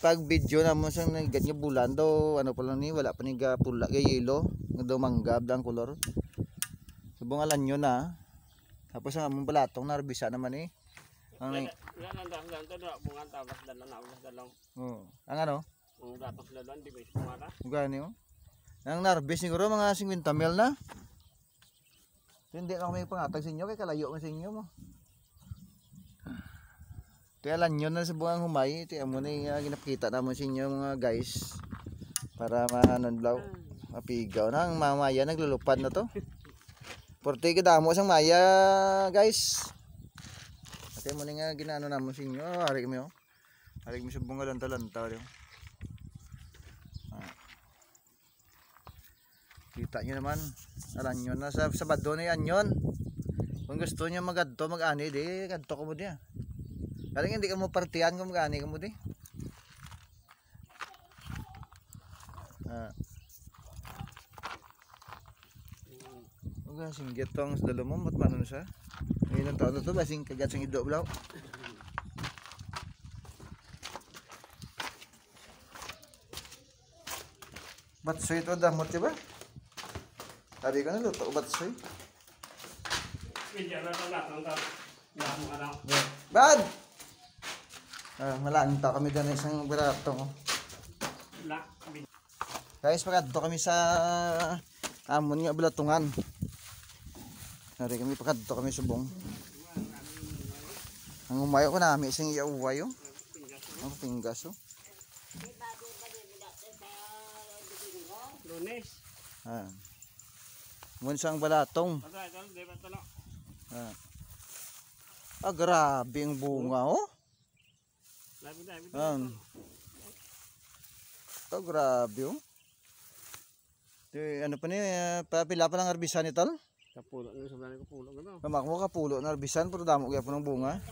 pag video na mo sang ganyan bulan daw ano pa lang ni wala pa ni ga pula ga yelo nga daw manggab ang kolor. Subong alan yun na. Tapos ang among balatong narbisa naman eh. Ang bungan tabas dalang. oh, ang ano? Ang dapat dalan di ba sumara. Gani mo. Ang narbis siguro mga 50 mil na. Hindi na kami pangatag sa inyo kay kalayo man sa inyo mo. Kaya alam nyo na sa buwang humay, ito mo na yung ginapakita naman sa inyo mga guys. Para mananlaw, mapigaw na. Ang mamaya naglulupad na to. Porte kadamo sang maya guys. Ito mo na nga ginano naman sa inyo. Harik mo yun. Harik mo sa bunga lanta-lanta. Kita nyo naman. Alam nyo na sa Sabado na yan yun. Kung gusto nyo magadto, mag-ani, di gadto ko mo diya. Kaling hindi ka mo partihan kung mag-ani ka mo di. Huwag singgit to ang dalo mo, ba't manon siya? Ngayon ang taon na to, basing kagat sang ido blaw. Batsoy ito damot diba? Sabi ko na luto ko batsoy. Bad! Malaan ta kami dyan isang baratong. Guys, pagkadto kami sa amon nga balatungan. Nari kami pagkadto kami subong. Ang umayo ko namin isang iauwayo. Ang pinggas oh. Lunes. Mun sang balatong. Grabe ang bunga oh. Grabe oh. Ano pa ni pila pa lang arbisan ito? Kapulo ni sobrang kapulo gano. Mamak mo kapulo na arbisan pero damo gyapon ng bunga.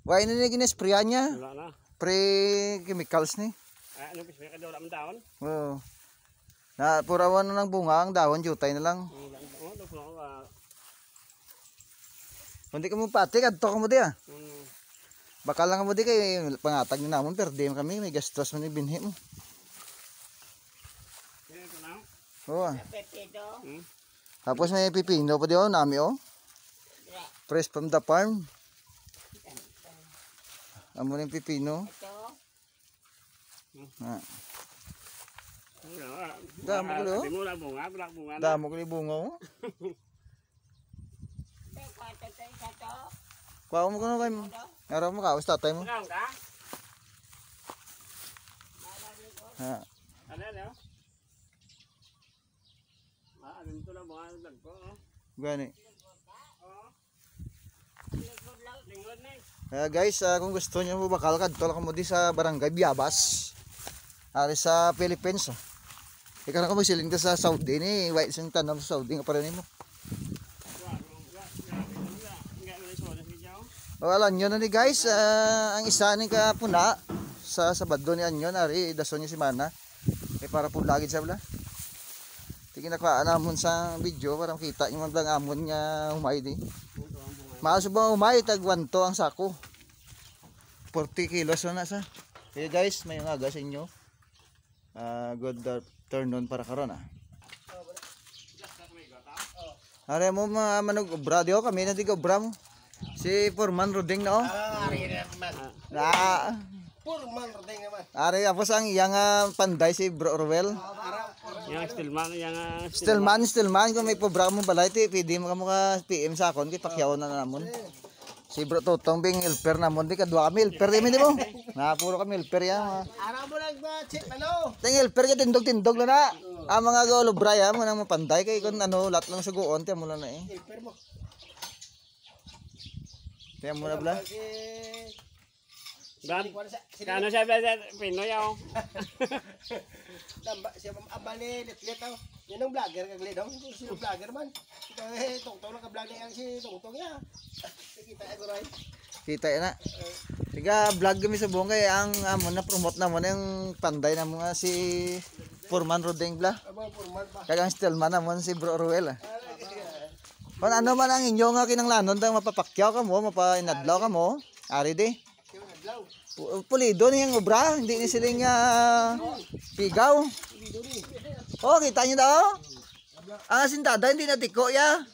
Wa ini ni ginesprayan niya. Wala na. Pre-chemicals ni. Ano pisme ka daw ang dahon? Oo. Na purawan na ng bunga ang dahon jutay na lang. Kundi ka mo pati kadto ka mo di ah. Bakal lang mo di kay pangatag ni namon perde kami may gastos man ni binhi mo. Oo. Tapos may pipino pa diyo nami oh. Fresh from the farm. Amo ning pipino. Damo ko lo. Damo ko ni bunga oh. Kuha mo ko na kayo. Araw mo ka, tatay mo. Gani. Guys, kung gusto niyo mo bakal kadto lang mo di sa Barangay Biabas. Ari sa Philippines. Ikaw na ko magsiling ka sa Saudi ni white sing tanam sa Saudi nga pareho mo. Wala nyo na ni guys, ang isa ni kapuna sa Sabado ni Anyon, ari dason niya si Mana. Para po lagi sa bala. Tingin na ka namon sa video para makita niyo man lang amon nga humay di. Maaso ba humay tag 1 to ang sako. 40 kilos na sa. Okay guys, may aga sa inyo. Good afternoon para karon ah. Are mo manog obra dio kami na tiga obra mo. Si Foreman Roding na oh. Ari naman. Foreman Roding naman. Ari apos ang iyang panday si Bro Orwell. Yang Stillman kung may pobra mo balay ti pwede mo ka PM sa akon kay pakyaw na namon. Si Bro Totong bing helper namon di kadwa kami helper di mo. Na puro kami helper ya. Ara mo nag-chip ano? Ting helper ka tindog na. Ang mga golo braya mo nang mapanday kay kun ano lat lang suguon ti mo na eh. Helper mo. Tiyan mo na bala. Kano siya Pinoy ako. Siya abali litlit ako. Yan ang vlogger kag lidong. Sino vlogger man? Tungtong ka vlog niya si Tungtong ya. Kita ay goray. Kita na. Tiga vlog kami sa buong kay ang amo na promote na mo yung panday na mga si Foreman Roding bla. Kag ang Stillman namon si Bro Orwell. Kung ano man ang inyo nga kinanglanon dang mapapakyaw ka mo, mapainadlaw ka mo, ari di. daw. Pulido na yung obra, hindi ni siling pigaw. Oh, kita nyo daw? Ang asintada, hindi na tiko ya.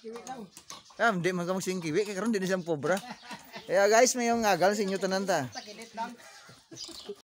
Hindi man ka magsing kiwi, kaya karon hindi na siyang pobra. Kaya guys, may yung agal sa inyo tanan ta. Takilit lang.